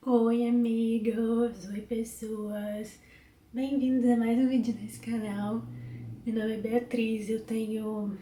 Oi amigos, oi pessoas, bem-vindos a mais um vídeo nesse canal. Meu nome é Beatriz, eu tenho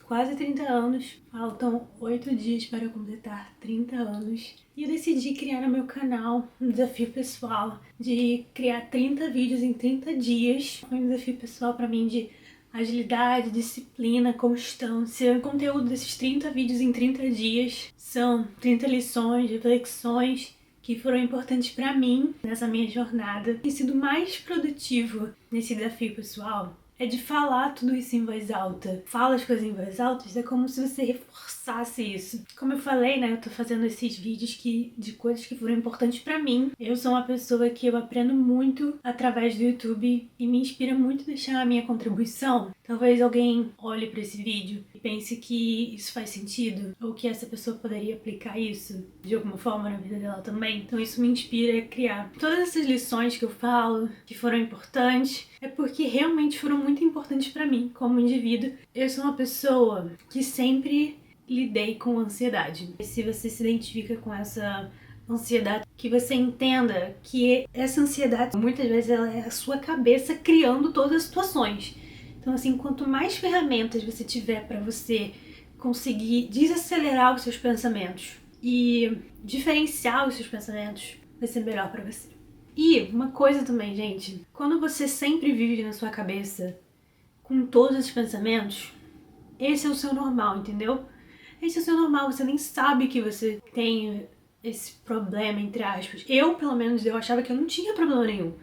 quase 30 anos, faltam 8 dias para eu completar 30 anos. E eu decidi criar no meu canal um desafio pessoal de criar 30 vídeos em 30 dias. Foi um desafio pessoal para mim de agilidade, disciplina, constância. O conteúdo desses 30 vídeos em 30 dias são 30 lições, reflexões que foram importantes pra mim nessa minha jornada. Tem sido mais produtivo nesse desafio pessoal é de falar tudo isso em voz alta. Fala as coisas em voz alta, é como se você reforçasse isso. Como eu falei, né, eu tô fazendo esses vídeos de coisas que foram importantes pra mim. Eu sou uma pessoa que eu aprendo muito através do YouTube e me inspira muito deixar a minha contribuição. Talvez alguém olhe pra esse vídeo e pense que isso faz sentido, ou que essa pessoa poderia aplicar isso de alguma forma na vida dela também. Então isso me inspira a criar. Todas essas lições que eu falo, que foram importantes, é porque realmente foram muito importantes pra mim como indivíduo. Eu sou uma pessoa que sempre lidei com ansiedade. E se você se identifica com essa ansiedade, que você entenda que essa ansiedade muitas vezes ela é a sua cabeça criando todas as situações. Então assim, quanto mais ferramentas você tiver pra você conseguir desacelerar os seus pensamentos e diferenciar os seus pensamentos, vai ser melhor pra você. E uma coisa também, gente, quando você sempre vive na sua cabeça com todos esses pensamentos, esse é o seu normal, entendeu? Esse é o seu normal, você nem sabe que você tem esse problema, entre aspas. Eu, pelo menos, eu achava que eu não tinha problema nenhum,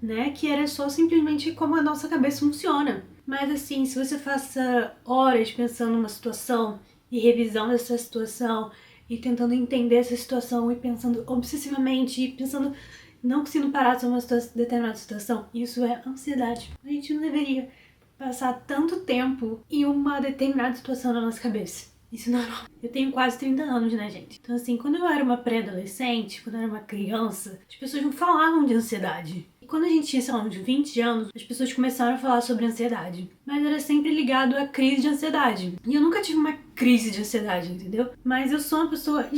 né? Que era só simplesmente como a nossa cabeça funciona. Mas assim, se você passa horas pensando numa situação e revisando essa situação e tentando entender essa situação e pensando obsessivamente e pensando não conseguindo parar de uma determinada situação, isso é ansiedade. A gente não deveria passar tanto tempo em uma determinada situação na nossa cabeça. Isso não é normal. Eu tenho quase 30 anos, né, gente? Então, assim, quando eu era uma pré-adolescente, quando eu era uma criança, as pessoas não falavam de ansiedade. E quando a gente tinha, sei lá, uns 20 anos, as pessoas começaram a falar sobre ansiedade. Mas era sempre ligado à crise de ansiedade. E eu nunca tive uma crise de ansiedade, entendeu? Mas eu sou uma pessoa,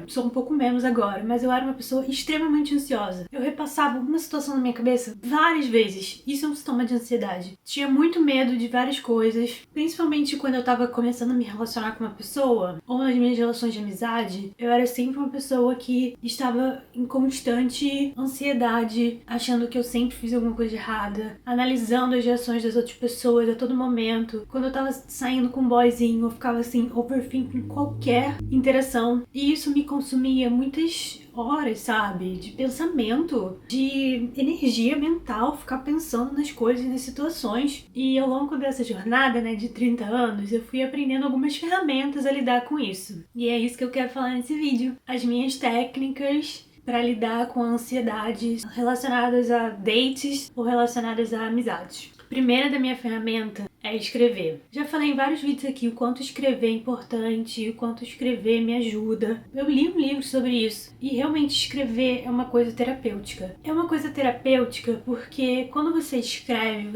sou um pouco menos agora, mas eu era uma pessoa extremamente ansiosa. Eu repassava uma situação na minha cabeça várias vezes. Isso é um sintoma de ansiedade. Tinha muito medo de várias coisas, principalmente quando eu tava começando a me relacionar com uma pessoa, ou nas minhas relações de amizade, eu era sempre uma pessoa que estava em constante ansiedade, achando que eu sempre fiz alguma coisa errada, analisando as reações das outras pessoas a todo momento. Quando eu tava saindo com um boyzinho, eu ficava assim, overthinking qualquer interação. E isso me consumia muitas horas, sabe? De pensamento, de energia mental, ficar pensando nas coisas e nas situações. E ao longo dessa jornada, né, de 30 anos, eu fui aprendendo algumas ferramentas a lidar com isso. E é isso que eu quero falar nesse vídeo. As minhas técnicas para lidar com a ansiedade relacionadas a dates ou relacionadas a amizades. A primeira da minha ferramenta é escrever. Já falei em vários vídeos aqui o quanto escrever é importante, o quanto escrever me ajuda. Eu li um livro sobre isso e realmente escrever é uma coisa terapêutica. É uma coisa terapêutica porque quando você escreve,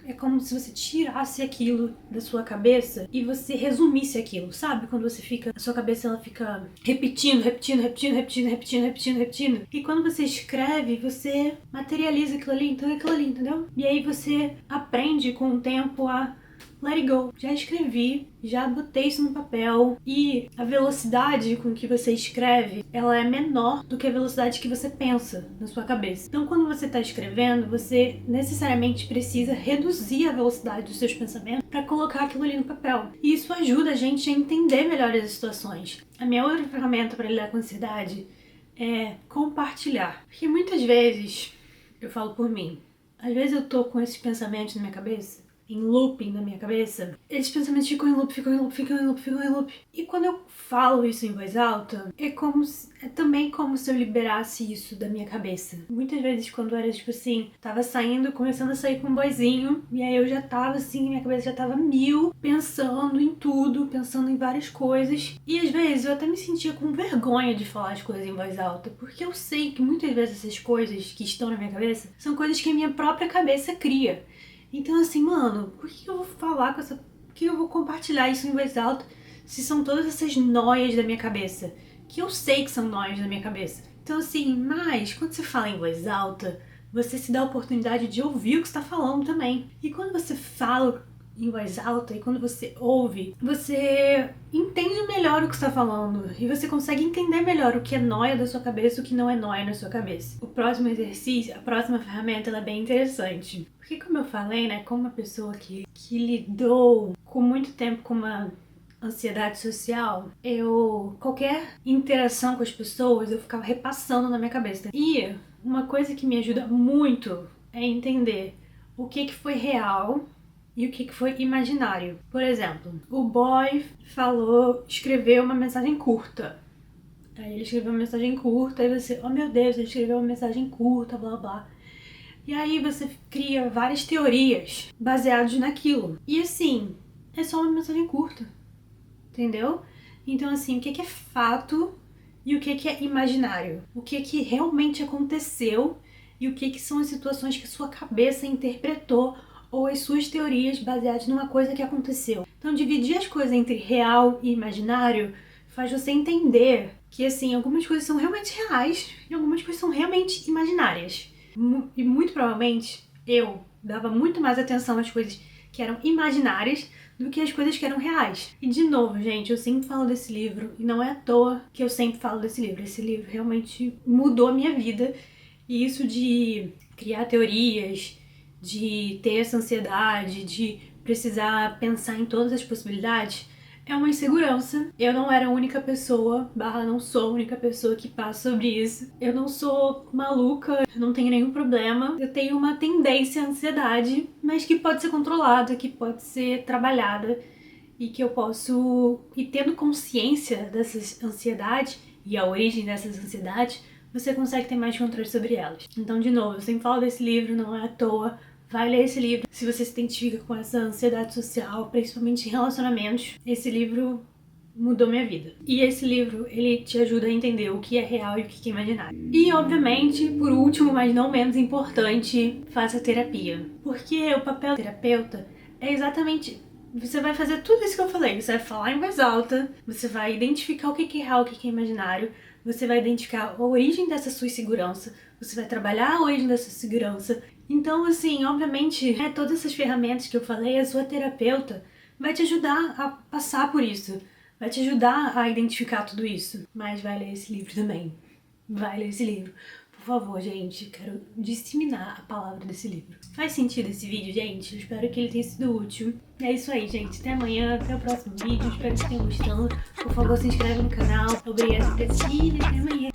é como se você tirasse aquilo da sua cabeça e você resumisse aquilo, sabe? Quando você a sua cabeça ela fica repetindo. E quando você escreve, você materializa aquilo ali, então é aquilo ali, entendeu? E aí você aprende com o tempo a let it go. Já escrevi, já botei isso no papel e a velocidade com que você escreve, ela é menor do que a velocidade que você pensa na sua cabeça. Então quando você está escrevendo, você necessariamente precisa reduzir a velocidade dos seus pensamentos para colocar aquilo ali no papel. E isso ajuda a gente a entender melhor as situações. A minha outra ferramenta para lidar com a ansiedade é compartilhar. Porque muitas vezes, eu falo por mim, às vezes eu tô com esses pensamentos na minha cabeça, em looping na minha cabeça, esses pensamentos ficam em loop. E quando eu falo isso em voz alta, é também como se eu liberasse isso da minha cabeça. Muitas vezes quando era tipo assim, tava começando a sair com um boyzinho, e aí eu já tava assim, minha cabeça já tava mil, pensando em tudo, pensando em várias coisas. E às vezes eu até me sentia com vergonha de falar as coisas em voz alta, porque eu sei que muitas vezes essas coisas que estão na minha cabeça são coisas que a minha própria cabeça cria. Então assim, mano, por que eu vou falar por que eu vou compartilhar isso em voz alta se são todas essas noias da minha cabeça? Que eu sei que são noias da minha cabeça. Então assim, mas quando você fala em voz alta, você se dá a oportunidade de ouvir o que você está falando também. E quando você fala em voz alta e quando você ouve, você entende melhor o que está falando e você consegue entender melhor o que é nóia da sua cabeça e o que não é nóia na sua cabeça. O próximo exercício, a próxima ferramenta, ela é bem interessante. Porque como eu falei, né, como uma pessoa que lidou com muito tempo com uma ansiedade social, qualquer interação com as pessoas, eu ficava repassando na minha cabeça. E uma coisa que me ajuda muito é entender o que foi real e o que foi imaginário. Por exemplo, o boy escreveu uma mensagem curta. Aí ele escreveu uma mensagem curta e você, oh meu Deus, ele escreveu uma mensagem curta, blá blá. E aí você cria várias teorias baseadas naquilo. E assim, é só uma mensagem curta. Entendeu? Então assim, o que é fato e o que é imaginário? O que realmente aconteceu e o que são as situações que a sua cabeça interpretou ou as suas teorias baseadas numa coisa que aconteceu. Então dividir as coisas entre real e imaginário faz você entender que assim, algumas coisas são realmente reais e algumas coisas são realmente imaginárias. E muito provavelmente eu dava muito mais atenção às coisas que eram imaginárias do que as coisas que eram reais. E de novo, gente, eu sempre falo desse livro e não é à toa que eu sempre falo desse livro. Esse livro realmente mudou a minha vida e isso de criar teorias, de ter essa ansiedade, de precisar pensar em todas as possibilidades, é uma insegurança. Eu não era a única pessoa, não sou a única pessoa que passa sobre isso. Eu não sou maluca, eu não tenho nenhum problema. Eu tenho uma tendência à ansiedade, mas que pode ser controlada, que pode ser trabalhada e que eu posso... E tendo consciência dessas ansiedades e a origem dessas ansiedades, você consegue ter mais controle sobre elas. Então, de novo, eu sempre falo desse livro, não é à toa. Vai ler esse livro se você se identifica com essa ansiedade social, principalmente em relacionamentos. Esse livro mudou minha vida. E esse livro, ele te ajuda a entender o que é real e o que é imaginário. E, obviamente, por último, mas não menos importante, faça terapia. Porque o papel do terapeuta é exatamente... Você vai fazer tudo isso que eu falei. Você vai falar em voz alta, você vai identificar o que é real, o que é imaginário, você vai identificar a origem dessa sua insegurança, você vai trabalhar a origem dessa segurança. Então, assim, obviamente, todas essas ferramentas que eu falei, a sua terapeuta vai te ajudar a passar por isso, vai te ajudar a identificar tudo isso. Mas vai ler esse livro também. Vai ler esse livro. Por favor, gente, quero disseminar a palavra desse livro. Faz sentido esse vídeo, gente? Eu espero que ele tenha sido útil. É isso aí, gente. Até amanhã, até o próximo vídeo. Espero que vocês tenham gostado. Por favor, se inscreve no canal. Obrigada por ter assistido e até amanhã.